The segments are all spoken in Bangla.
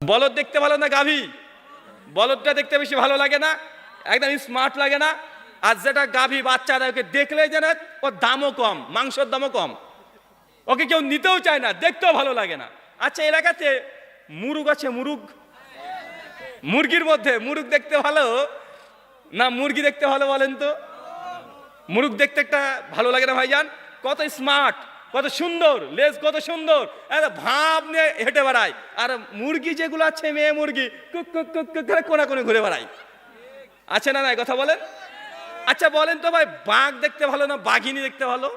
বলদ দেখতে ভালো না গাভী? বলদটা দেখতে বেশি ভালো লাগে না? একদম স্মার্ট লাগে না? আর যেটা গাভী বাচ্চা ওকে দেখলেই যেন ওর দামও কম, মাংসের দামও কম, ওকে কেউ নিতেও চায় না, দেখতেও ভালো লাগে না। আচ্ছা, এলাকাতে মুরগ আছে, মুরগ, মুরগির মধ্যে মুরগ দেখতে ভালো না মুরগি দেখতে ভালো বলেন তো? মুরগ দেখতে একটা ভালো লাগে না ভাইজান? কত স্মার্ট, কত সুন্দর, লেজ কত সুন্দর, ভাব নিয়ে হেঁটে বেড়ায়। আর মুরগি যেগুলো আছে, মেয়ে মুরগি, কুক কুক কুক কুক করে কোনা কোনে ঘুরে বেড়ায়। আছে না নাই কথা বলেন? আচ্ছা বলেন তো ভাই, বাঘ দেখতে ভালো না বাঘিনী দেখতে ভালো?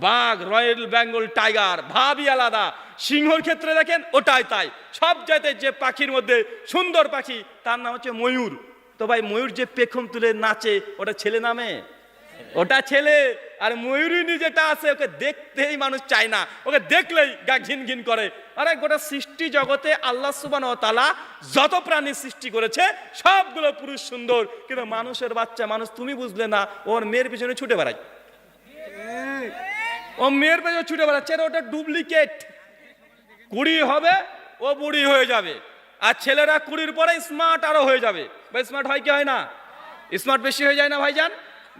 বাঘ, রয়্যাল বেঙ্গল টাইগার, ভাবই আলাদা। সিংহর ক্ষেত্রে দেখেন ওটাই তাই। সব জায়গায় যে পাখির মধ্যে সুন্দর পাখি তার নাম হচ্ছে ময়ূর। তো ভাই ময়ূর যে পেখম তুলে নাচে, ওটা ছেলে নামে? ওটা ছেলে। আর ময়ূরিনী যেটা আছে, ওকে দেখতেই মানুষ চায় না, ওকে দেখলেই গা ঘিন ঘিন করে। আরে গোটা সৃষ্টি জগতে আল্লাহ সুবহানাহু ওয়া তাআলা যত প্রাণী সৃষ্টি করেছে সবগুলো পুরুষ সুন্দর, কিন্তু মানুষের বাচ্চা, মানুষ তুমি বুঝলে না, ওর মেয়ের পিছনে ছুটে বেড়ায়। ও মেয়ের পেছনে ছুটে বেড়াচ্ছে, ওটা ডুপ্লিকেট। কুড়ি হবে ও বুড়ি হয়ে যাবে, আর ছেলেরা কুড়ির পরে স্মার্ট আরো হয়ে যাবে। ভাই স্মার্ট হয় কি হয় না? স্মার্ট বেশি হয়ে যায় না ভাইজান?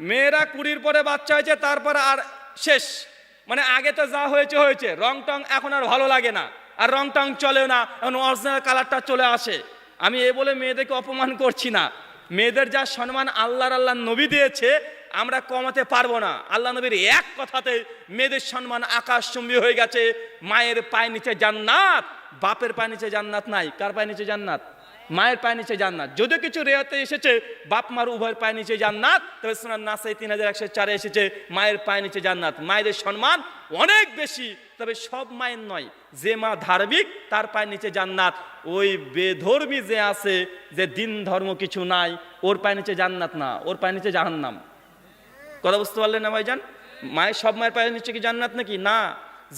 মেয়েরা কুড়ির পরে বাচ্চা হয়েছে, তারপরে আর শেষ। মানে আগে তো যা হয়েছে হয়েছে, রং টং এখন আর ভালো লাগে না, আর রং টং চলে না, এখন অরিজিনাল কালারটা চলে আসে। আমি এ বলে মেয়েদেরকে অপমান করছি না, মেয়েদের যা সম্মান আল্লাহ নবী দিয়েছে আমরা কমাতে পারবো না। আল্লাহ নবীর এক কথাতে মেয়েদের সম্মান আকাশচুম্বী হয়ে গেছে। মায়ের পায়ের নিচে জান্নাত, বাপের পায়ের নিচে জান্নাত নাই। কার পায়ের নিচে জান্নাত? মায়ের পায়ের নিচে জান্নাত। যদি কিছু রেয়াতে এসেছে বাপ মার উভয়ের পায়ের নিচে জান্নাত, তবে সুনান নাসাই 3104 এসেছে মায়ের পায়ের নিচে জান্নাত। মায়েদের সম্মান অনেক বেশি, তবে সব মায়ের নয়। যে মা ধার্মিক তার পায়ের নিচে জান্নাত। ওই বেধর্মী যে আছে, যে দিন ধর্ম কিছু নাই, ওর পায়ের নিচে জান্নাত না, ওর পায়ের নিচে জাহান্নাম। কথা বুঝতে পারলেন না ভাইজান? মায়ের সব মায়ের পায়ের নিচে কি জান্নাত নাকি? না।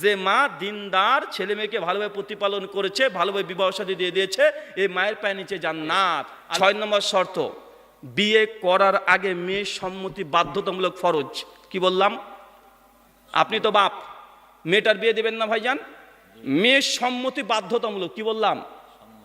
যে মা দিনদার, ছেলে মেয়েকে ভালোভাবে প্রতিপালন করেছে, ভালোভাবে বিবাহ শাদী দিয়ে দিয়েছে, এই মায়ের পায়ের নিচে জান্নাত। 6 নম্বর শর্ত, বিয়ে করার আগে মেয়ের সম্মতি বাধ্যতামূলক, ফরজ। কি বললাম? আপনি তো বাপ, মেয়েটার বিয়ে দেবেন না ভাইজান? মেয়ের সম্মতি বাধ্যতামূলক। কি বললাম?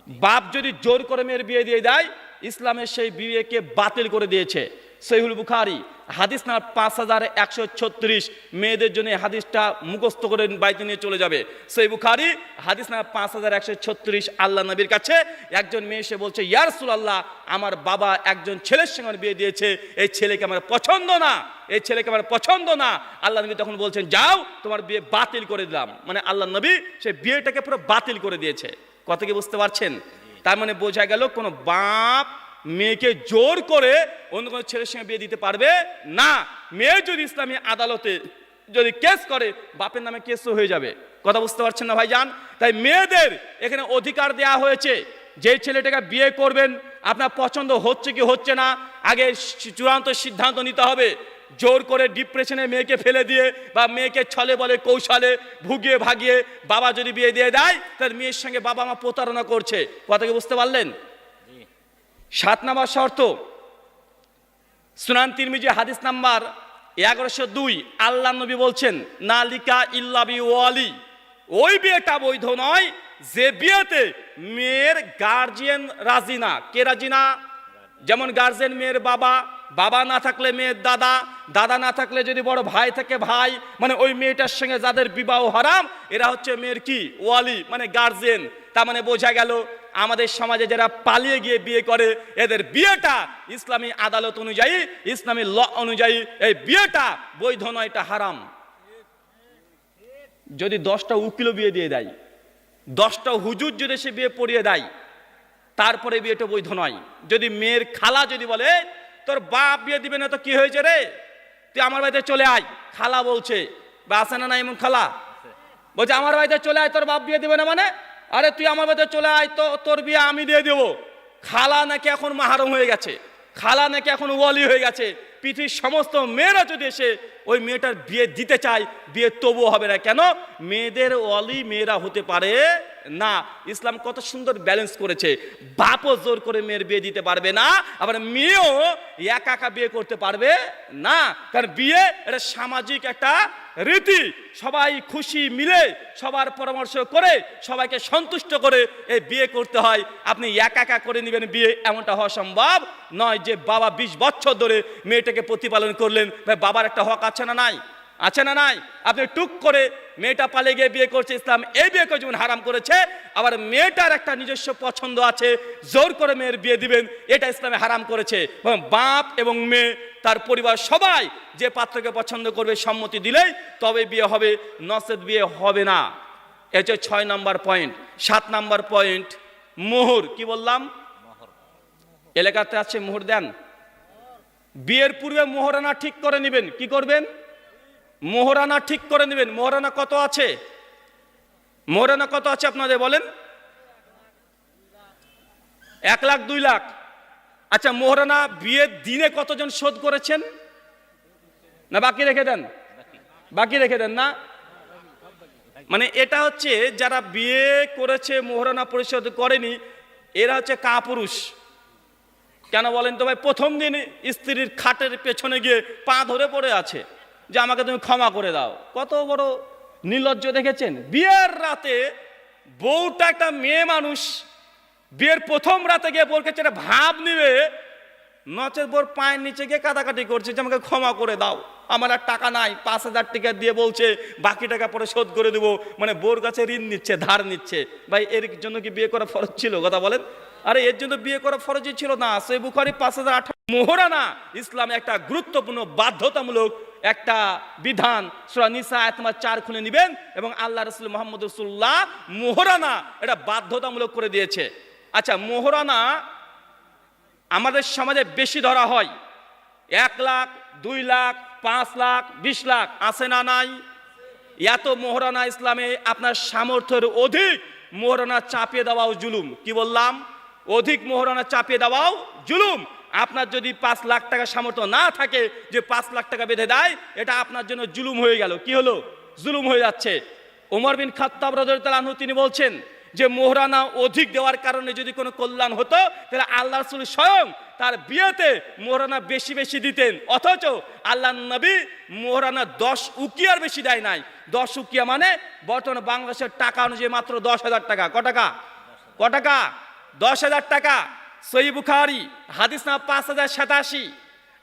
বাপ যদি জোর করে মেয়ের বিয়ে দিয়ে দেয়, ইসলামের সেই বিয়েকে বাতিল করে দিয়েছে। সহিহুল বুখারী হাদিস না 5136, মেয়েদের জন্য হাদিসটা মুখস্থ করে বাড়িতে নিয়ে চলে যাবে। সহিহ বুখারী হাদিস না 5136। আল্লাহ নবীর কাছে একজন মেয়ে এসে বলছে, ইয়া রাসূলুল্লাহ, আমার বাবা একজন ছেলের সঙ্গে বিয়ে দিয়েছে, এই ছেলেকে আমার পছন্দ না, এই ছেলেকে আমার পছন্দ না। আল্লাহ নবী তখন বলছেন, যাও তোমার বিয়ে বাতিল করে দিলাম। মানে আল্লাহ নবী সেই বিয়েটাকে পুরো বাতিল করে দিয়েছে। কথা কি বুঝতে পারছেন? তার মানে বোঝা গেল কোন বাপ মেয়েকে জোর করে অন্য কোনো ছেলের সঙ্গে বিয়ে দিতে পারবে না। মেয়ে যদি ইসলামী আদালতে যদি কেস করে, বাপের নামে কেসও হয়ে যাবে। কথা বুঝতে পারছেন না ভাইজান? তাই মেয়েদের এখানে অধিকার দেয়া হয়েছে, যে ছেলেটাকে বিয়ে করবেন আপনার পছন্দ হচ্ছে কি হচ্ছে না, আগে চূড়ান্ত সিদ্ধান্ত নিতে হবে। জোর করে ডিপ্রেশনে মেয়েকে ফেলে দিয়ে বা মেয়েকে ছলে বলে কৌশলে ভুগিয়ে ভাগিয়ে বাবা যদি বিয়ে দিয়ে দেয়, তার মেয়ের সঙ্গে বাবা মা প্রতারণা করছে। কথা কি বুঝতে পারলেন? 7 নম্বর শর্ত, সুনান তিরমিজি হাদিস নাম্বার 1102, আল্লাহ নবী বলছেন, নালিকা ইল্লা বি ওয়ালি, ওই বিয়েটা বৈধ নয় যে বিয়েতে মেয়ের গার্জিয়ান রাজি না। কে রাজি না? যেমন গার্জিয়ান মেয়ের বাবা, বাবা না থাকলে মেয়ের দাদা, দাদা না থাকলে যদি বড় ভাই থাকে ভাই, মানে ওই মেয়েটার সঙ্গে যাদের বিবাহ হারাম এরা হচ্ছে মেয়ের কি? ওয়ালি, মানে গার্জিয়ান। তার মানে বোঝা গেল আমাদের সমাজে যারা পালিয়ে গিয়ে বিয়ে করে, এদের বিয়েটা ইসলামী আদালত অনুযায়ী, ইসলামী ল অনুযায়ী এই বিয়েটা বৈধ নয়, এটা হারাম। যদি 10টা উকিলও বিয়ে দিয়ে দেয়, 10টা হুজুর যদি সে বিয়ে পড়িয়ে দেয়, তারপরে বিয়েটা বৈধ নয়। যদি মেয়ের খালা যদি বলে, তোর বাপ বিয়ে দিবে না তো কি হয়েছে রে, তুই আমার বাড়িতে চলে আয়, খালা বলছে, বা আছে না না এমন খালা, বলছে আমার বাড়িতে চলে আয়, তোর বাপ বিয়ে দিবে না, মানে আরে তুই আমার বাড়িতে চলে আয়, তো তোর বিয়ে আমি দিয়ে দেবো। খালা নাকি এখন মাহারম হয়ে গেছে, খালা নাকি এখন ওয়ালি হয়ে গেছে। পৃথিবীর সমস্ত মেয়েরা যদি এসে ওই মেয়েটার বিয়ে দিতে চায়, বিয়ে তবুও হবে না। কেন? মেয়েদের ওয়ালি মেয়েরা হতে পারে না। ইসলাম কত সুন্দর ব্যালেন্স করেছে, বাপও জোর করে মেয়ের বিয়ে দিতে পারবে না, আবার মেয়েও একা একা বিয়ে করতে পারবে না। কারণ বিয়ে এটা সামাজিক একটা রীতি, সবাই খুশি মিলে সবার পরামর্শ করে সবাইকে সন্তুষ্ট করে এই বিয়ে করতে হয়। আপনি একা একা করে নেবেন বিয়ে, এমনটা হওয়া সম্ভব নয়। যে বাবা 20 বছর ধরে মেয়েটাকে প্রতিপালন করলেন, ভাই বাবার একটা হক আছে না নাই? আছে না নাই? আপনি টুক করে মেয়েটা পালিয়ে গিয়ে বিয়ে করছে, ইসলাম এই বিয়েকে যেমন হারাম করেছে, আবার মেয়েটার একটা নিজস্ব পছন্দ আছে, জোর করে মেয়ের বিয়ে দিবেন, এটা ইসলামে হারাম করেছে। এবং বাপ এবং মেয়ে তার পরিবার সবাই যে পাত্রকে পছন্দ করবে সম্মতি দিলেই তবে বিয়ে হবে, নচেত বিয়ে হবে না। এই হচ্ছে 6 নম্বর পয়েন্ট। 7 নম্বর পয়েন্ট মোহর। কি বললাম? এলাকাতে আছে মোহর দেন। বিয়ের পূর্বে মোহরানা ঠিক করে নেবেন। কি করবেন? মোহরানা ঠিক করে নেবেন। মোহরানা কত আছে? মোহরানা কত আছে আপনাদের বলেন? 1 লাখ 2 লাখ। আচ্ছা, মোহরানা বিয়ের দিনে কতজন শোধ করেছেন? না বাকি রেখে দেন? বাকি রেখে দেন না? মানে এটা হচ্ছে যারা বিয়ে করেছে মোহরানা পরিশোধ করেনি, এরা হচ্ছে কাপুরুষ। কেন বলেন তো ভাই? প্রথম দিন স্ত্রীর খাটের পেছনে গিয়ে পা ধরে পড়ে আছে যে আমাকে তুমি ক্ষমা করে দাও। কত বড় নির্লজ্জ দেখেছেন? বিয়ের রাতে বউটা একটা মেয়ে মানুষ, বিয়ের প্রথম রাতে গিয়ে বোর কাছে একটা ভাব নিবে, নচেত বোর পায়ের নিচে গিয়ে কাটাকাটি করছে যে আমাকে ক্ষমা করে দাও, আমার আর টাকা নাই, 5,000 টাকা দিয়ে বলছে বাকি টাকা পরে শোধ করে দেবো। মানে বোর কাছে ঋণ নিচ্ছে, ধার নিচ্ছে। ভাই এর জন্য কি বিয়ে করা ফরজ ছিল? কথা বলেন। আরে এর জন্য বিয়ে করা ফরজই ছিল না। সহিহ বুখারী 5018। মোহরানা ইসলামে একটা গুরুত্বপূর্ণ বাধ্যতামূলক একটা বিধান। সূরা নিসা আয়াত নম্বর 4 খুলে নেবেন এবং আল্লাহ রাসূল মুহাম্মদ রাসূলুল্লাহ মোহরানা এটা বাধ্যতামূলক করে দিয়েছে। আচ্ছা, মোহরানা আমাদের সমাজে বেশি ধরা হয়। 1 লাখ 2 লাখ 5 লাখ 20 লাখ আছে না নাই? এত মোহরানা ইসলামে আপনার সামর্থ্যের অধিক মোহরানা চাপিয়ে দেওয়াও জুলুম। কি বললাম? অধিক মোহরানা চাপিয়ে দেওয়াও জুলুম। আপনার যদি 5 লাখ টাকা সামর্থ্য না থাকে যে 5 লাখ টাকা বেঁধে দেয়, এটা আপনার জন্য জুলুম হয়ে গেল। কি হলো? জুলুম হয়ে যাচ্ছে। ওমর বিন খাত্তাব রাদিয়াল্লাহু আনহু তিনি বলছেন যে মোহরানা অধিক দেওয়ার কারণে যদি কোনো কল্যাণ হতো তাহলে আল্লাহ রাসূল স্বয়ং তার বিয়েতে মোহরানা বেশি বেশি দিতেন। অথচ আল্লাহ নবী মোহরানা 10 উকিয়ার বেশি দেয় নাই। 10 উকিয়া মানে বর্তমানে বাংলাদেশের টাকা অনুযায়ী মাত্র 10,000 টাকা। ক টাকা? ক টাকা? 10,000 টাকা। সহিহ বুখারী হাদিস নাম্বার 5087।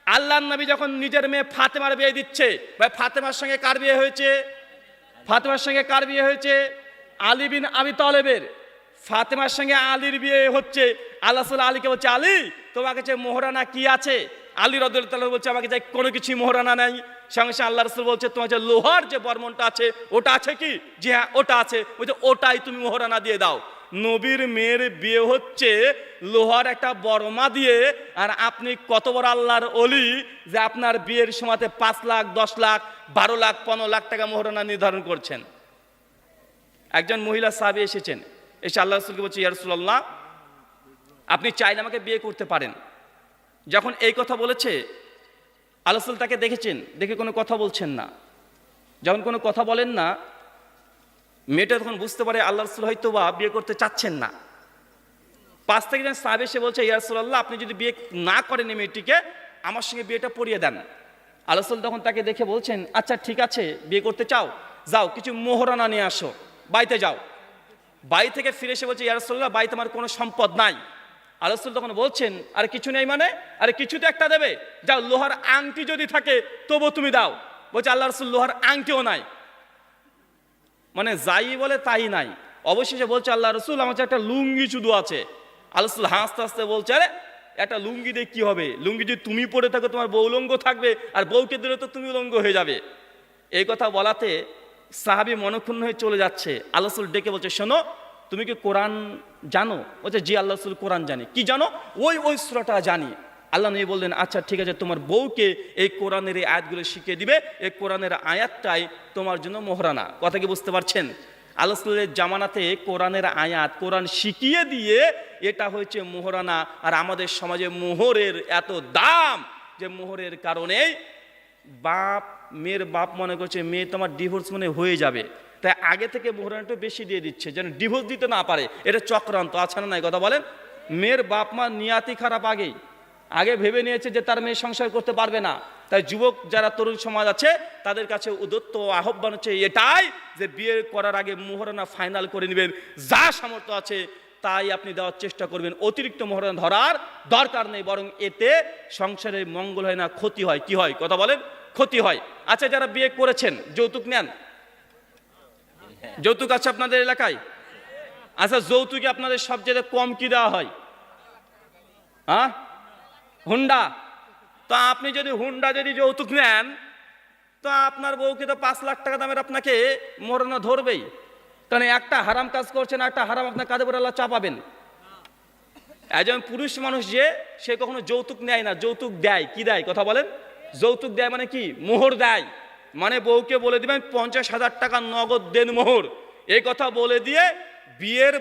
আল্লাহ নবী যখন নিজের মেয়ে ফাতেমার বিয়ে দিচ্ছে, ভাই ফাতেমার সঙ্গে কার বিয়ে হয়েছে? ফাতেমার সঙ্গে কার বিয়ে হয়েছে? আলী বিন আবি তালেবের। ফাতেমার সঙ্গে আলীর বিয়ে হচ্ছে। আল্লাহ রাসূল আলীকে বলছে, আলী তোমার কাছে মোহরানা কি আছে? আলী রাদিয়াল্লাহু তাআলা বলছে, আমার কাছে কোনো কিছুই মোহরানা নাই। সঙ্গে সঙ্গে আল্লাহ রাসূল বলছে, তোমার যে লোহার যে বর্মনটা আছে ওটা আছে কি? জি হ্যাঁ ওটা আছে। বলছে ওটাই তুমি মোহরানা দিয়ে দাও। নবীর মেয়ের বিয়ে হচ্ছে লোহার একটা বর্মা দিয়ে, আর আপনি কত বড় আল্লাহর ওলি যে আপনার বিয়ের সময়তে 5 লাখ 10 লাখ 12 লাখ 15 লাখ টাকা মোহরানা নির্ধারণ করছেন। একজন মহিলা সাহাবী এসেছেন, এসে আল্লাহ রাসূলকে বলছে, ইয়া রাসূলুল্লাহ আপনি চাইলে আমাকে বিয়ে করতে পারেন। যখন এই কথা বলেছে আল্লাহ রাসূল তাকে দেখেছেন, দেখে কোনো কথা বলছেন না। যখন কোনো কথা বলেন না, মেয়েটা তখন বুঝতে পারে আল্লাহ রাসূল হয়তো বা বিয়ে করতে চাচ্ছেন না। 5 থেকে একজন সাহাবী এসে বলছে, ইয়া রাসূলুল্লাহ আপনি যদি বিয়ে না করেন এই মেয়েটিকে, আমার সঙ্গে বিয়েটা পড়িয়ে দেন। আল্লাহ রাসূল তখন তাকে দেখে বলছেন, আচ্ছা ঠিক আছে বিয়ে করতে চাও, যাও কিছু মোহরানা নিয়ে আসো, বাড়িতে যাও। বাড়ি থেকে ফিরে এসে বলছে, ইয়া রাসূলুল্লাহ বাড়িতে আমার কোনো সম্পদ নাই। আল্লাহ রাসূল তখন বলছেন, আরে কিছু নেই মানে? আরে কিছু তো একটা দেবে, যাও লোহার আংটি যদি থাকে তবু তুমি দাও। বলছে আল্লাহ রাসূল লোহার আংটিও নাই। মানে যাই বলে তাই নাই। অবশেষে বলছে, আল্লাহ রাসূল আমার কাছে একটা লুঙ্গি শুধু আছে। আল্লাহ রাসূল হাসতে হাসতে বলছে, আরে একটা লুঙ্গি দিয়ে কি হবে? লুঙ্গি যদি তুমি পরে থাকো তোমার বউ উলঙ্গ থাকবে, আর বউকে দিলে তো তুমি উলঙ্গ হয়ে যাবে। এই কথা বলাতে সাহাবী মনক্ষুণ্ণ হয়ে চলে যাচ্ছে। আল্লাহ রাসূল ডেকে বলছে, শোনো তুমি কি কোরআন জানো? বলছে জি আল্লাহ রাসূল কোরআন জানি। কি জানো? ওই সূরাটা জানি। আল্লাহ নবী বললেন, আচ্ছা ঠিক আছে তোমার বউকে এই কোরআনের এই আয়াতগুলো শিখিয়ে দিবে, এই কোরআনের আয়াতটাই তোমার জন্য মোহরানা। কথা কি বুঝতে পারছেন? আল্লাহ রাসূলের জামানাতে কোরআনের আয়াত কোরআন শিখিয়ে দিয়ে এটা হয়েছে মোহরানা। আর আমাদের সমাজে মোহরের এত দাম যে মোহরের কারণেই মেয়ের বাপ মনে করছে মেয়ে তোমার ডিভোর্স মানে হয়ে যাবে, তাই আগে থেকে মোহরানা একটু বেশি দিয়ে দিচ্ছে যেন ডিভোর্স দিতে না পারে। এটা চক্রান্ত, আছে না নাই কথা বলেন? মেয়ের বাপ মা নিয়াতি খারাপ আগে ভেবে নিয়েছে যে তার মেয়ে সংসার করতে পারবে না। তাই যুবক যারা তরুণ সমাজ আছে তাদের কাছে উদ্যত আহ্বান হচ্ছে এটাই যে বিয়ে করার আগে মোহরানা ফাইনাল করে নেবেন, যা সামর্থ্য আছে তাই আপনি দেওয়ার চেষ্টা করবেন। অতিরিক্ত মোহরানা ধরার দরকার নেই, বরং এতে সংসারে মঙ্গল হয় না, ক্ষতি হয়। কি হয় কথা বলেন? ক্ষতি হয়। আচ্ছা, যারা বিয়ে করেছেন যৌতুক নেন? যৌতুক আছে আপনাদের এলাকায়? আচ্ছা, যৌতুকে আপনাদের সবচেয়ে কম কি দেওয়া হয়? হ্যাঁ, হুন্ডা। তো আপনি যদি হুন্ডা যদি যৌতুক নেন, তো আপনার বউকে তো 5 লাখ টাকা দামের আপনাকে মোহরানা ধরবেই। কারণ একটা হারাম কাজ করছেন, একটা হারাম আপনার কাঁধে পড়ে আল্লাহ চাপাবেন। একজন পুরুষ মানুষ যে সে কখনো যৌতুক নেয় না, যৌতুক দেয়। কি দেয় কথা বলেন? যৌতুক দেয় মানে কি? মোহর দেয়। মানে বউকে বলে দিবেন 50,000 টাকা নগদ দেন মোহর, এই কথা বলে দিয়ে বিয়ের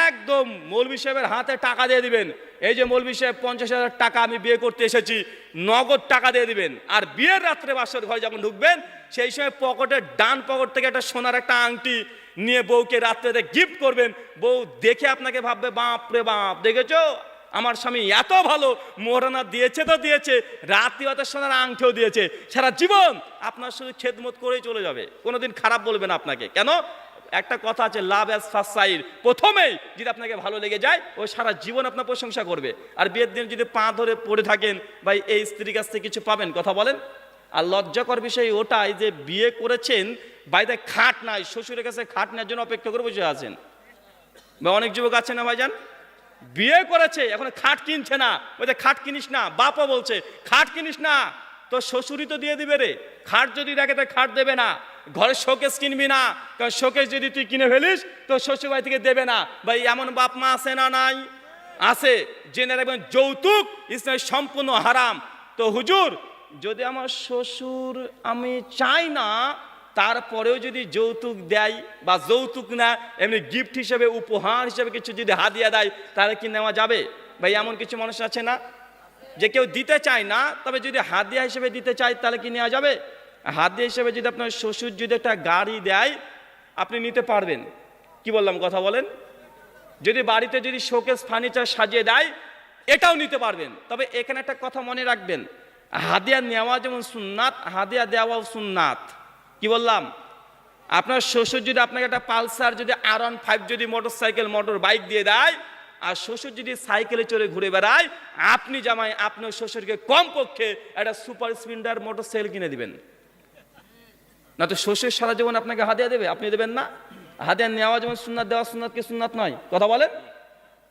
একদম মৌলভী সাহেবের হাতে টাকা দিয়ে দিবেন। এই যে মৌলভী সাহেব 50,000 টাকা আমি বিয়ে করতে এসেছি, নগদ টাকা দিয়ে দিবেন। আর বিয়ের রাত্রে বাসর ঘরে যখন ঢুকবেন সেই সময় পকেটের ডান পকেট থেকে একটা সোনার একটা আংটি নিয়ে বউকে রাত্রে গিফট করবেন। বউ দেখে আপনাকে ভাববে বাপ রে বাপ, দেখেছো আমার স্বামী এত ভালো, মোহরানা দিয়েছে তো দিয়েছে, রাত্রি হতে সোনার আংটিও দিয়েছে। সারা জীবন আপনার শুধু খেদমত করেই চলে যাবে, কোনোদিন খারাপ বলবে না আপনাকে। কেন? একটা কথা আছে, লাভ অ্যাজ ফার্স্ট সাইট। প্রথমেই যদি আপনাকে ভালো লেগে যায় ও সারা জীবন আপনার প্রশংসা করবে। আর বিয়ের দিন যদি পা ধরে পড়ে থাকেন, ভাই এই স্ত্রীর কাছ থেকে কিছু পাবেন কথা বলেন? আর লজ্জাকর বিষয় ওটাই যে বিয়ে করেছেন, বাড়িতে খাট নাই, শ্বশুরের কাছে খাট নেওয়ার জন্য অপেক্ষা করে বসে আছেন। বা অনেক যুবক আছে না ভাইজান, বিয়ে করেছে এখন খাট কিনছে না, বলছে খাট কিনিস না, বাপও বলছে খাট কিনিস না, তো শ্বশুরই তো দিয়ে দিবে রে। খাট যদি রাখে তো খাট দেবে না। ঘরে শোকেস কিনবি না, কারণ শোকেস যদি তুই কিনে ফেলিস তো শ্বশুর বাড়ি থেকে দেবে না। ভাই এমন বাপ মা আছে না নাই? আছে। জেনে রাখবেন যৌতুক ইসলামে সম্পূর্ণ হারাম। তো হুজুর, যদি আমার শ্বশুর আমি চাই না তারপরেও যদি যৌতুক দেয় বা যৌতুক না এমনি গিফট হিসেবে উপহার হিসেবে কিছু যদি হাদিয়া দেয় তাহলে কি নেওয়া যাবে? ভাই এমন কিছু মানুষ আছে না যে কেউ দিতে চায় না, তবে যদি হাদিয়া হিসেবে দিতে চায় তাহলে কি নেওয়া যাবে? হাদিয়া হিসেবে যদি আপনার শ্বশুর যদি একটা গাড়ি দেয় আপনি নিতে পারবেন। কি বললাম কথা বলেন? যদি বাড়িতে যদি শোকেস ফার্নিচার সাজিয়ে দেয় এটাও নিতে পারবেন। তবে এখানে একটা কথা মনে রাখবেন, হাদিয়া নেওয়া যেমন সুন্নাত, হাদিয়া দেওয়াও সুন্নাত। কি বললাম? আপনার শ্বশুর যদি আপনাকে একটা পালসার যদি R15 যদি মোটরসাইকেল মোটর বাইক দিয়ে দেয়, আর শ্বশুর যদি সাইকেলে চড়ে ঘুরে বেড়ায়, আপনি জামাই আপনার শ্বশুরকে কমপক্ষে একটা সুপার স্প্লেন্ডার মোটরসাইকেল কিনে দিবেন। না তো শ্বশুর সারা জীবন আপনাকে হাদিয়া দেবে, আপনি দেবেন না। হাদিয়া নেওয়া যেমন সুন্নাত, দেওয়া সুন্নাত কি সুন্নাত নয়? কথা বলেন?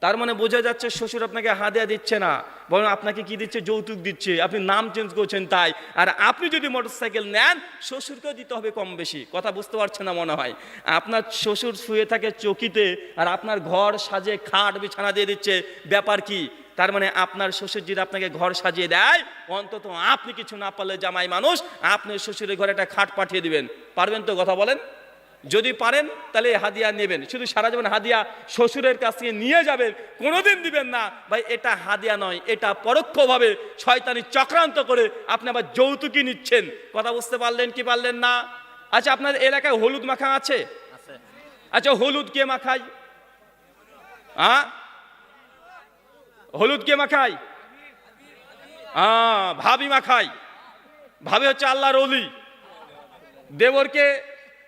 তার মানে বোঝা যাচ্ছে শ্বশুর আপনাকে হাদিয়া দিচ্ছে না, বরং আপনাকে কি দিচ্ছে? যৌতুক দিচ্ছে। আপনি নাম চেঞ্জ করছেন তাই। আর আপনি যদি মোটরসাইকেল নেন শ্বশুরকেও দিতে হবে কম বেশি। কথা বুঝতে পারছেন না মনে হয়? আপনার শ্বশুর শুয়ে থাকে চৌকিতে আর আপনার ঘর সাজে খাট বিছানা দিয়ে দিচ্ছে, ব্যাপার কি? তার মানে আপনার শ্বশুর যদি আপনাকে ঘর সাজিয়ে দেয়, অন্তত আপনি কিছু না পারলে জামাই মানুষ আপনার শ্বশুরের ঘরে একটা খাট পাঠিয়ে দিবেন। পারবেন তো? কথা বলেন। যদি পারেন তাহলে হাদিয়া নেবেন। শুধু সারা জীবন হাদিয়া শ্বশুরের কাছ থেকে নিয়ে যাবেন, কোনোদিন দিবেন না। ভাই এটা হাদিয়া নয়, এটা পরোক্ষভাবে শয়তানি চক্রান্ত করে আপনি আবার যৌতুকি নিচ্ছেন। কথা বুঝতে পারলেন কি পারলেন না? আচ্ছা, আপনার এলাকায় হলুদ মাখা আছে? আচ্ছা, হলুদ কে মাখায়? হলুদ কে মাখায়? ভাবি মাখায়। ভাবি হচ্ছে আল্লাহর ওলি। দেবরকে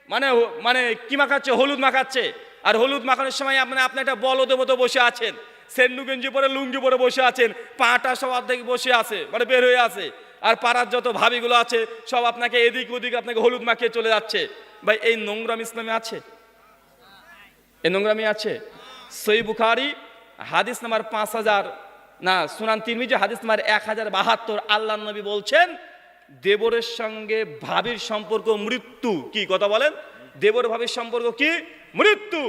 মানে মানে কি মাখাচ্ছে? হলুদ মাখাচ্ছে। আর হলুদ মাখানোর সময় আপনি একটা বলদেবতা বসে আছেন, সেন্ডু গেঞ্জি পরে লুঙ্গি পরে বসে আছেন, পাটা সব অর্ধেক বসে আছে, মানে বের হয়ে আছে। আর পাড়ার যত ভাবিগুলো আছে সব আপনাকে এদিক ওদিক আপনাকে হলুদ মাখিয়ে চলে যাচ্ছে। ভাই এই নোংরাম ইসলামে আছে? এই নোংরামি আছে? সহিহ বুখারী হাদিস নাম্বার 5000 না, সুনান তিরমিজি হাদিস নাম্বার 1072, আল্লাহর নবী বলছেন দেবরের সঙ্গে ভাবির সম্পর্ক মৃত্যু। কি কথা বলেন? দেবর ভাবির সম্পর্ক কি? মৃত্যু।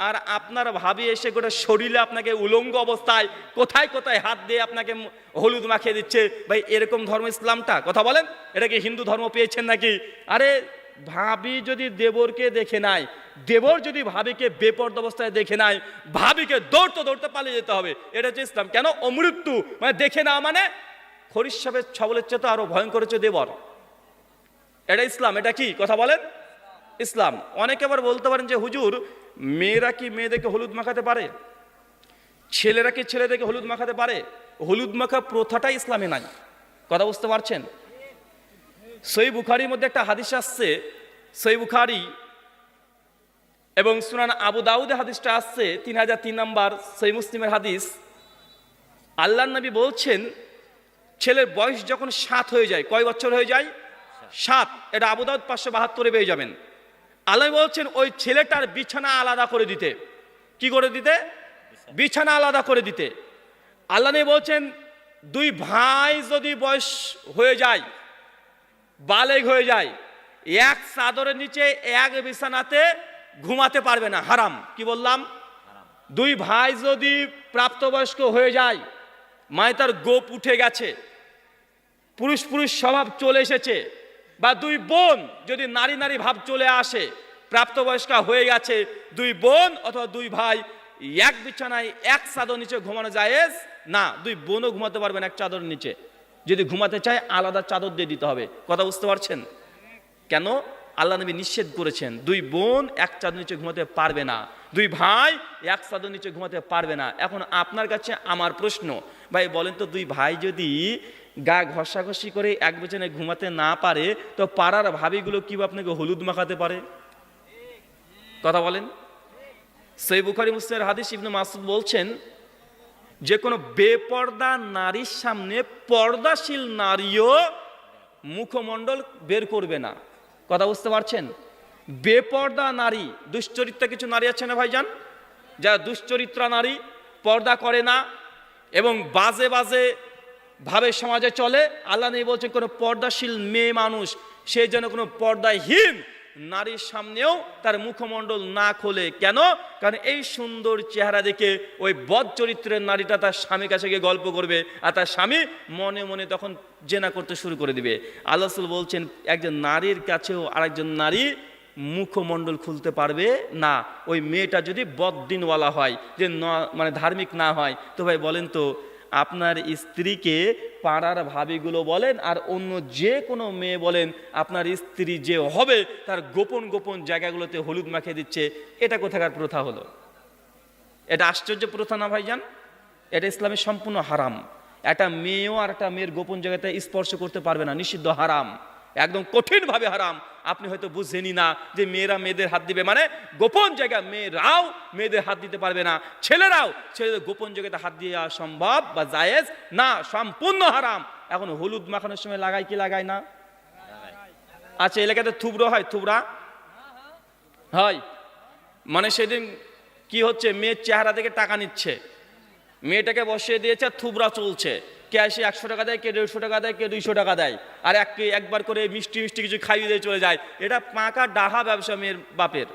আর আপনার ভাবি এসে গোটা শরীরে আপনাকে উলঙ্গ অবস্থায় কোথায় কোথায় হাত দিয়ে আপনাকে হলুদ মাখিয়ে দিচ্ছে। ভাই এরকম ধর্ম ইসলামটা? কথা বলেন, এটা কি হিন্দু ধর্ম পেয়েছেন নাকি? আরে ভাবি যদি দেবরকে দেখে নাই, দেবর যদি ভাবিকে বেপরদ অবস্থায় দেখে নাই, ভাবিকে দৌড়তে দৌড়তে পালিয়ে যেতে হবে। এটা হচ্ছে ইসলাম। কেন? অমৃত্যু মানে দেখে না, মানে খরিস সাহেবের ছবলের চেয়ে তো আরো ভয়ঙ্কর হচ্ছে দেবর। এটা ইসলাম। এটা কি কথা বলেন? ইসলাম। অনেকে আবার বলতে পারেন যে হুজুর, মেয়েরা কি মেয়েদেরকে হলুদ মাখাতে পারে, ছেলেরা কি ছেলেদেরকে হলুদ মাখাতে পারে? হলুদ মাখা প্রথাটাই ইসলামে নাই। কথা বুঝতে পারছেন? সহিহ বুখারীর মধ্যে একটা হাদিস আসছে, সহিহ বুখারী এবং সুনান আবু দাউদে হাদিসটা আসছে 3003 নম্বর, সহিহ মুসলিমের হাদিস। আল্লাহর নবী বলছেন, ছেলের বয়স যখন 7 হয়ে যায়, কয় বছর হয়ে যায়? 7। এটা আবু দাউদ 572 পেয়ে যাবেন। আল্লাহ বলছেন ওই ছেলেটার বিছানা আলাদা করে দিতে। কি করে দিতে? বিছানা আলাদা করে দিতে। আল্লাহ নবী বলছেন, দুই ভাই যদি বয়স হয়ে যায়, বালেগ হয়ে যায়, এক চাদরের নিচে এক বিছানাতে ঘুমাতে পারবে না, হারাম। কি বললাম? দুই ভাই যদি প্রাপ্তবয়স্ক হয়ে যায়, মায় তার গোপ উঠে গেছে, পুরুষ পুরুষ স্বভাব চলে এসেছে, বা দুই বোন যদি নারী নারী ভাব চলে আসে, প্রাপ্তবয়স্কা হয়ে গেছে, দুই বোন অথবা দুই ভাই এক বিছানায় এক চাদর নিচে ঘুমানো জায়েজ না। দুই বোনও ঘুমাতে পারবেন এক চাদর নিচে। যদি ঘুমাতে চায় আলাদা চাদর দিয়ে দিতে হবে। কথা বুঝতে পারছেন? কেন? আল্লাহ নবী নিষেধ করেছেন, দুই বোন এক চাদর নিচে ঘুমাতে পারবে না, দুই ভাই এক চাদর নিচে ঘুমাতে পারবে না। এখন আপনার কাছে আমার প্রশ্ন, ভাই বলেন তো, দুই ভাই যদি গা ঘষাঘষি করে এক বিছানায় ঘুমাতে না পারে, তো পাড়ার ভাবিগুলো কি আপনাকে হলুদ মাখাতে পারে? কথা বলেন। সহিহ বুখারী মুসলিমের হাদিস, ইবনে মাসউদ বলছেন, যে কোনো বেপর্দা নারীর সামনে পর্দাশীল নারীও মুখমণ্ডল বের করবে না। কথা বুঝতে পারছেন? বেপর্দা নারী, দুশ্চরিত্রা কিছু নারী আছে না ভাইজান, যারা দুশ্চরিত্রা নারী, পর্দা করে না এবং বাজে বাজে ভাবে সমাজে চলে। আল্লাহ নবী বলছেন, কোনো পর্দাশীল মেয়ে মানুষ সে যেন কোনো পর্দাহীন নারীর সামনেও তার মুখমণ্ডল না খোলে। কেন? কারণ এই সুন্দর চেহারা দেখে ওই বদ চরিত্রের নারীটা তার স্বামীর কাছে গিয়ে গল্প করবে, আর তার স্বামী মনে মনে তখন জেনা করতে শুরু করে দিবে। আল্লাহ রাসূল বলছেন, একজন নারীর কাছেও আরেকজন নারী মুখমণ্ডল খুলতে পারবে না, ওই মেয়েটা যদি বদ্দিনওয়ালা হয়, যে মানে ধার্মিক না হয়। তো ভাই বলেন তো, আপনার স্ত্রীকে পাড়ার ভাবিগুলো বলেন আর অন্য যে কোনো মেয়ে বলেন, আপনার স্ত্রী যে হবে তার গোপন গোপন জায়গাগুলোতে হলুদ মাখিয়ে দিচ্ছে, এটা কোথাকার প্রথা হলো? এটা আশ্চর্য প্রথা না ভাইজান? এটা ইসলামের সম্পূর্ণ হারাম। একটা মেয়েও আর একটা মেয়ের গোপন জায়গাতে স্পর্শ করতে পারবে না, নিষিদ্ধ, হারাম, একদম কঠিনভাবে হারাম। আপনি হয়তো বুঝছেনই না যে মেয়েরা মেয়েদের হাত দিবে, মানে গোপন জায়গা মেয়েরাও মেয়েদের হাত দিতে পারবে না, ছেলেরাও ছেলেদের গোপন জায়গাতে হাত দিয়ে সম্ভব বা জায়েজ না, সম্পূর্ণ হারাম। এখন হলুদ মাখানোর সময় লাগায় কি লাগায় না? আচ্ছা, এলাকাতে থুবড়ো হয়, থুবড়া হয়, মানে সেদিন কি হচ্ছে, মেয়ের চেহারা থেকে টাকা নিচ্ছে, মেয়েটাকে বসিয়ে দিয়েছে, থুবড়া চলছে, কে আসে 100 টাকা দেয়, কে 150 টাকা দেয়, কে 200 টাকা দেয়, আর একবার করে মিষ্টি মিষ্টি কিছু খাইয়ে দিয়ে চলে যায়। এটা পাকা ডাহা ব্যবসা, মেয়ের বাপের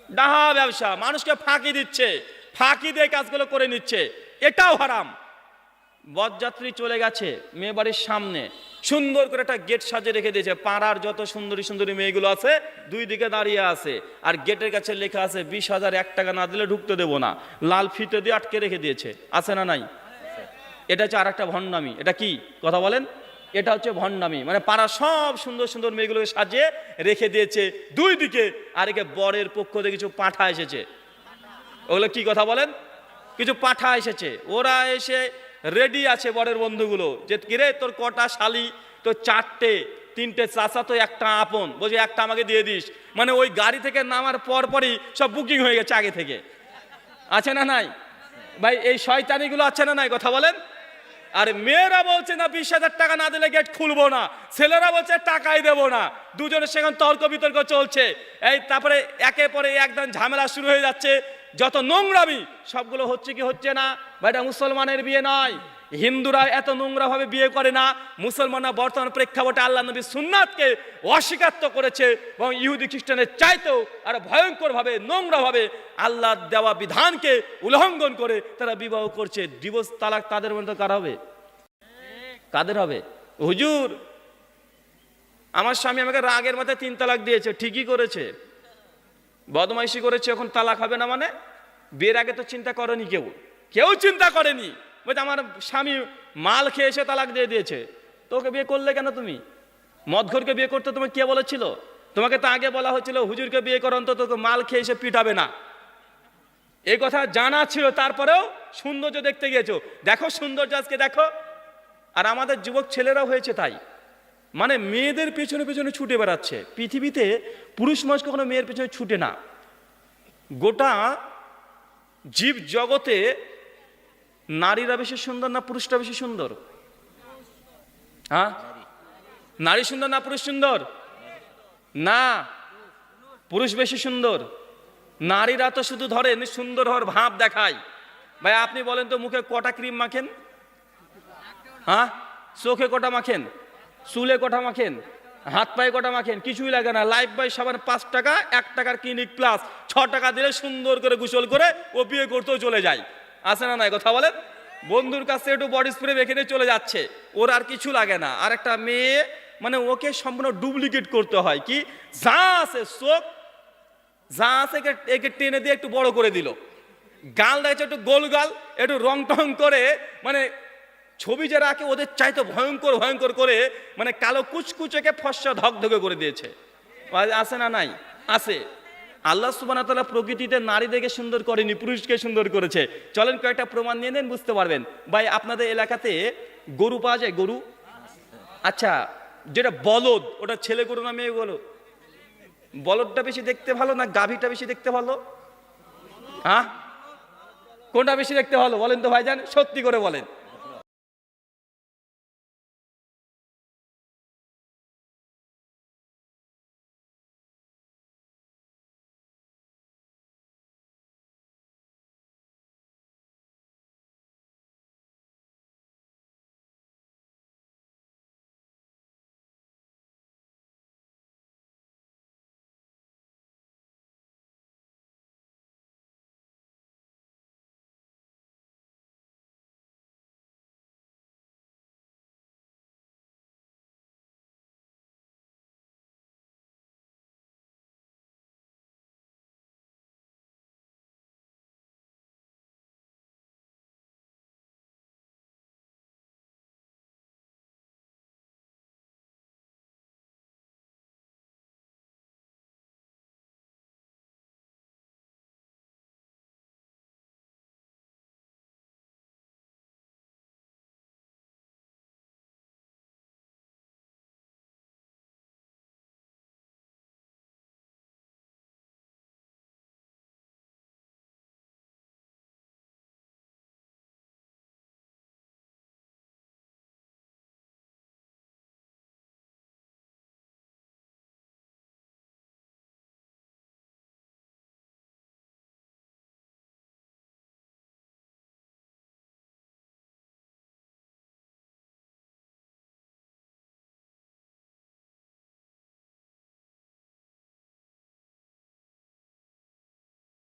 ডাহা ব্যবসা, মানুষকে ফাঁকি দিচ্ছে, ফাঁকি দিয়ে কাজগুলো করে নিচ্ছে, এটাও হারাম। বরযাত্রী চলে গেছে মেয়ে বাড়ির সামনে, সুন্দর করে একটা গেট সাজিয়ে রেখে দিয়েছে, পাড়ার যত সুন্দরী সুন্দরী মেয়েগুলো আছে দুই দিকে দাঁড়িয়ে আছে, আর গেটের কাছে লেখা আছে 20,000 1 টাকা না দিলে ঢুকতে দেবো না, লাল ফিতে দিয়ে আটকে রেখে দিয়েছে। আছে না নাই? এটা হচ্ছে আর একটা ভণ্ডামি। এটা কি? কথা বলেন। এটা হচ্ছে ভণ্ডামি, মানে পাড়া সব সুন্দর সুন্দর মেয়েগুলোকে সাজিয়ে রেখে দিয়েছে দুই দিকে, আর একে বরের পক্ষ থেকে কিছু পাঠা এসেছে। ওগুলো কি? কথা বলেন। কিছু পাঠা এসেছে, ওরা এসে রেডি আছে বরের বন্ধুগুলো, যে কিরে তোর কটা শালি? তো 4টে, 3টে চাচা, তো একটা আপন, বলছে একটা আমাকে দিয়ে দিস। মানে ওই গাড়ি থেকে নামার পরপরই সব বুকিং হয়ে গেছে আগে থেকে। আছে না নাই ভাই? এই শয়তানিগুলো আছে না নাই? কথা বলেন। আর মেয়েরা বলছে না 20,000 টাকা না দিলে গেট খুলবো না, ছেলেরা বলছে টাকাই দেবো না, দুজনের সেখানে তর্ক বিতর্ক চলছে। এই তারপরে একে পরে একদম ঝামেলা শুরু হয়ে যাচ্ছে, যত নোংরামি সবগুলো হচ্ছে কি হচ্ছে না? ভাই এটা মুসলমানের বিয়ে নয়, হিন্দুরা এত নোংরা ভাবে বিয়ে করে না। মুসলমানরা বর্তমান প্রেক্ষাপটে আল্লাহ নবীর সুন্নাতকে অস্বীকার করেছে এবং ইহুদি খ্রিস্টানের চাইতেও আর ভয়ঙ্কর ভাবে নোংরা ভাবে আল্লাহর দেওয়া বিধানকে উল্লঙ্ঘন করে তারা বিবাহ করছে। ডিভোর্স, তালাক তাদের মধ্যে কার হবে? কাদের হবে? হুজুর আমার স্বামী আমাকে রাগের মাথায় 3 তালাক দিয়েছে, ঠিকই করেছে, বদমাইশি করেছে, এখন তালাক হবে না? মানে বিয়ের আগে তো চিন্তা করেনি, কেউ চিন্তা করেনি। বলছে আমার স্বামী মাল খেয়ে এসে তালাক দিয়ে দিয়েছে, তোকে বিয়ে করলে কেন? তুমি মদঘরকে বিয়ে করতে তোমাকে কে বলেছিল? তোমাকে তো আগে বলা হচ্ছিল হুজুরকে বিয়ে করো অন্তত মাল খেয়ে এসে পিটাবে না, এই কথা জানা ছিল, তারপরেও সৌন্দর্য দেখতে গিয়েছো। দেখো সৌন্দর্য আজকে দেখো। আর আমাদের যুবক ছেলেরাও হয়েছে তাই, মানে মেয়েদের পেছনে পেছনে ছুটে বেড়াচ্ছে। পৃথিবীতে পুরুষ মানুষ কখনো মেয়ের পেছনে ছুটে না। গোটা জীব জগতে নারীরা বেশি সুন্দর না পুরুষরা বেশি সুন্দর? হ্যাঁ, নারী সুন্দর না পুরুষ সুন্দর? না, পুরুষ বেশি সুন্দর। নারীরা তো শুধু ধরেন সুন্দর হওয়ার ভাব দেখায়। ভাই আপনি বলেন তো মুখে কটা ক্রিম মাখেন? হ্যাঁ, চোখে কটা মাখেন, চুলে কটা মাখেন, হাত পায়ে কটা মাখেন? কিছুই লাগে না। লাইফ বয় সাবান 5 টাকা, 1 টাকার ক্লিনিক প্লাস 6 টাকা দিলে সুন্দর করে গোসল করে ও বিয়ে করতেও চলে যায়। আছে না নাই কথা বলেন? বন্ধুর কাছে একটু বডি স্প্রে মেখে নিয়ে চলে যাচ্ছে, ওর আর কিছু লাগে না। আর একটা মেয়ে মানে ওকে সম্পূর্ণ ডুপ্লিকেট করতে হয়। কি যা আছে চোখ, যা আছে একে টেনে দিয়ে একটু বড় করে দিল, গাল দেখছে একটু গোল গাল, একটু রং টং করে, মানে ছবি যারা আঁকে ওদের চাইতে ভয়ঙ্কর ভয়ঙ্কর করে, মানে কালো কুচকুচেকে ফর্সা ধকধকে করে দিয়েছে। আছে না নাই? আছে। আল্লাহ সুবহানাহু ওয়া তাআলা প্রকৃতিতে নারীদেরকে সুন্দর করেনি, পুরুষকে সুন্দর করেছে। চলেন কয়েকটা প্রমাণ নিয়ে নেন, বুঝতে পারবেন। ভাই আপনাদের এলাকাতে গরু পাওয়া যায়? গরু? আচ্ছা, যেটা বলদ ওটা ছেলে গরু না মেয়ে গরু? বলদটা বেশি দেখতে ভালো না গাভীটা বেশি দেখতে ভালো? হ্যাঁ, কোনটা বেশি দেখতে ভালো বলেন তো ভাইজান, সত্যি করে বলেন।